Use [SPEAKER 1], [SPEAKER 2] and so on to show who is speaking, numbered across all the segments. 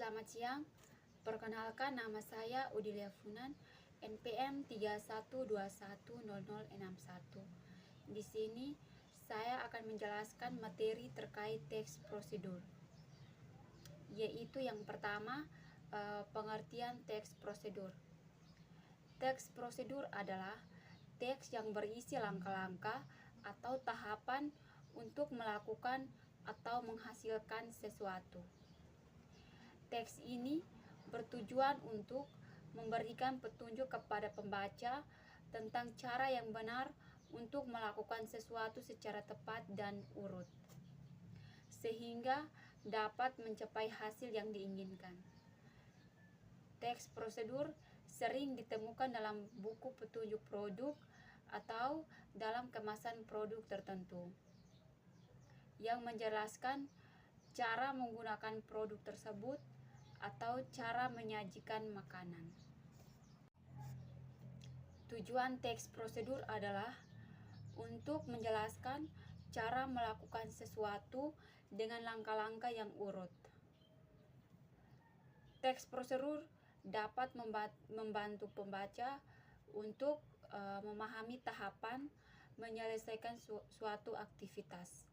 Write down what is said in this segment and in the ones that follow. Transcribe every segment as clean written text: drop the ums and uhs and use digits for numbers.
[SPEAKER 1] Selamat siang. Perkenalkan, nama saya Udilia Funan, NPM 31210061. Di sini saya akan menjelaskan materi terkait teks prosedur, yaitu yang pertama, pengertian teks prosedur. Teks prosedur adalah teks yang berisi langkah-langkah atau tahapan untuk melakukan atau menghasilkan sesuatu. Teks ini bertujuan untuk memberikan petunjuk kepada pembaca tentang cara yang benar untuk melakukan sesuatu secara tepat dan urut, sehingga dapat mencapai hasil yang diinginkan. Teks prosedur sering ditemukan dalam buku petunjuk produk atau dalam kemasan produk tertentu yang menjelaskan cara menggunakan produk tersebut atau cara menyajikan makanan. Tujuan teks prosedur adalah untuk menjelaskan cara melakukan sesuatu dengan langkah-langkah yang urut. Teks prosedur dapat membantu pembaca untuk memahami tahapan menyelesaikan suatu aktivitas,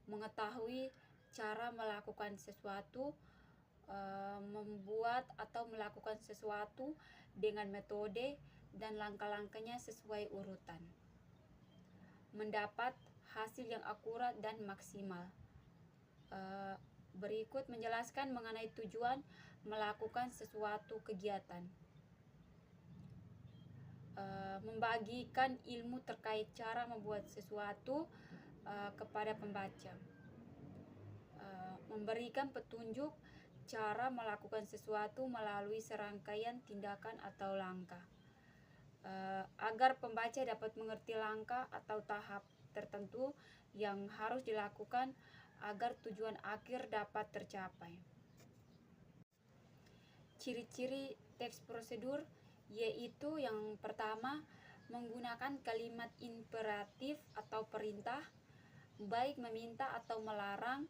[SPEAKER 1] mengetahui cara melakukan sesuatu, membuat atau melakukan sesuatu dengan metode dan langkah-langkahnya sesuai urutan, mendapat hasil yang akurat dan maksimal. Berikut menjelaskan mengenai tujuan melakukan sesuatu kegiatan. Membagikan ilmu terkait cara membuat sesuatu kepada pembaca. Memberikan petunjuk cara melakukan sesuatu melalui serangkaian tindakan atau langkah, agar pembaca dapat mengerti langkah atau tahap tertentu yang harus dilakukan agar tujuan akhir dapat tercapai. Ciri-ciri teks prosedur yaitu yang pertama, menggunakan kalimat imperatif atau perintah, baik meminta atau melarang,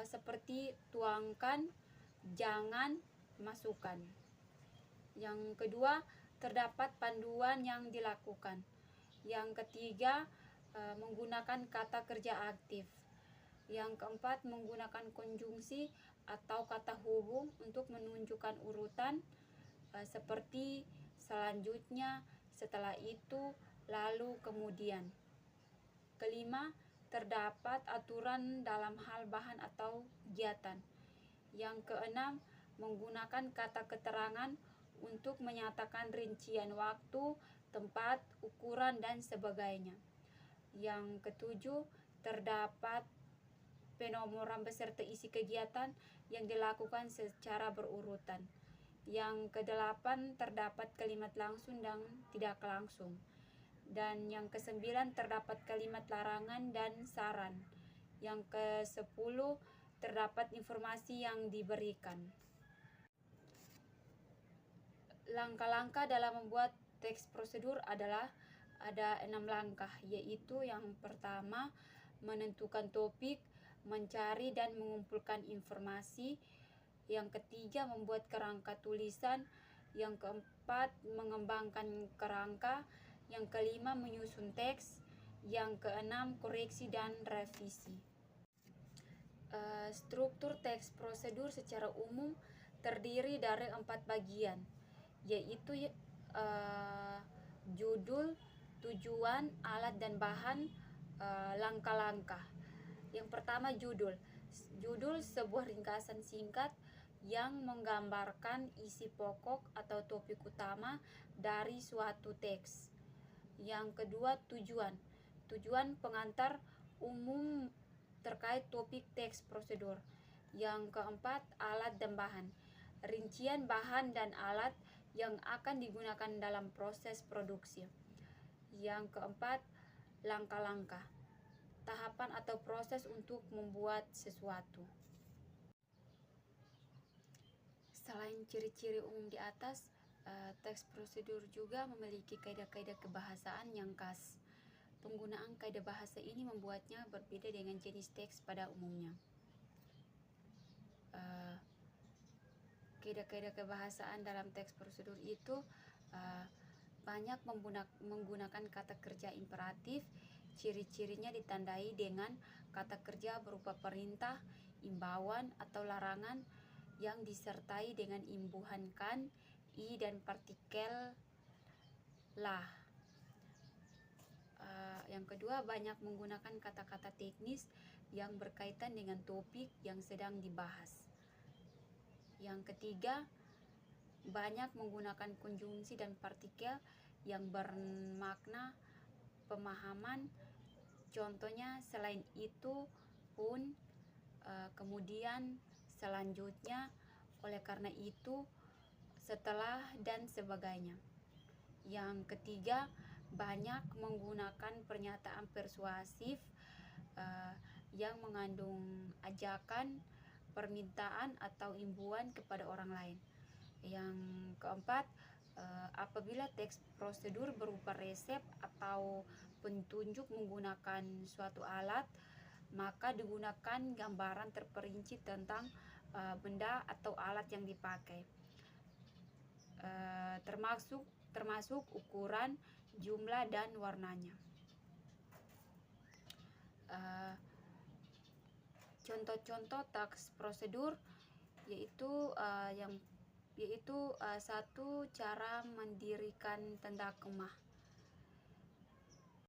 [SPEAKER 1] seperti tuangkan, jangan, masukkan. Yang kedua, terdapat panduan yang dilakukan. Yang ketiga, menggunakan kata kerja aktif. Yang keempat, menggunakan konjungsi atau kata hubung untuk menunjukkan urutan, seperti selanjutnya, setelah itu, lalu, kemudian. Kelima, terdapat aturan dalam hal bahan atau kegiatan. Yang keenam, menggunakan kata keterangan untuk menyatakan rincian waktu, tempat, ukuran, dan sebagainya. Yang ketujuh, terdapat penomoran beserta isi kegiatan yang dilakukan secara berurutan. Yang kedelapan, terdapat kalimat langsung dan tidak langsung. Dan yang kesembilan, terdapat kalimat larangan dan saran. Yang ke-10, terdapat informasi yang diberikan. Langkah-langkah dalam membuat teks prosedur adalah ada 6 langkah, yaitu yang pertama, menentukan topik, mencari dan mengumpulkan informasi. Yang ketiga, membuat kerangka tulisan. Yang keempat, mengembangkan kerangka. Yang kelima, menyusun teks. Yang keenam, koreksi dan revisi. Struktur teks prosedur secara umum terdiri dari 4 bagian, yaitu judul, tujuan, alat dan bahan, langkah-langkah. Yang pertama, judul. Judul sebuah ringkasan singkat yang menggambarkan isi pokok atau topik utama dari suatu teks. Yang kedua, tujuan. Tujuan pengantar umum terkait topik teks prosedur. Yang keempat, alat dan bahan. Rincian bahan dan alat yang akan digunakan dalam proses produksi. Yang keempat, langkah-langkah. Tahapan atau proses untuk membuat sesuatu. Selain ciri-ciri umum di atas, teks prosedur juga memiliki kaidah-kaidah kebahasaan yang khas. Penggunaan kaidah bahasa ini membuatnya berbeda dengan jenis teks pada umumnya. kaidah-kaidah kebahasaan dalam teks prosedur itu banyak menggunakan kata kerja imperatif. Ciri-cirinya ditandai dengan kata kerja berupa perintah, imbauan, atau larangan yang disertai dengan imbuhan kan, i, dan partikel lah. Yang kedua, banyak menggunakan kata-kata teknis yang berkaitan dengan topik yang sedang dibahas. Yang ketiga, banyak menggunakan konjungsi dan partikel yang bermakna pemahaman. Contohnya, selain itu, pun, kemudian, selanjutnya, oleh karena itu, setelah, dan sebagainya. Yang ketiga, banyak menggunakan pernyataan persuasif yang mengandung ajakan, permintaan, atau imbuan kepada orang lain. Yang keempat, apabila teks prosedur berupa resep atau petunjuk menggunakan suatu alat, maka digunakan gambaran terperinci tentang benda atau alat yang dipakai, termasuk ukuran, jumlah, dan warnanya. Contoh-contoh teks prosedur yaitu satu, cara mendirikan tenda kemah.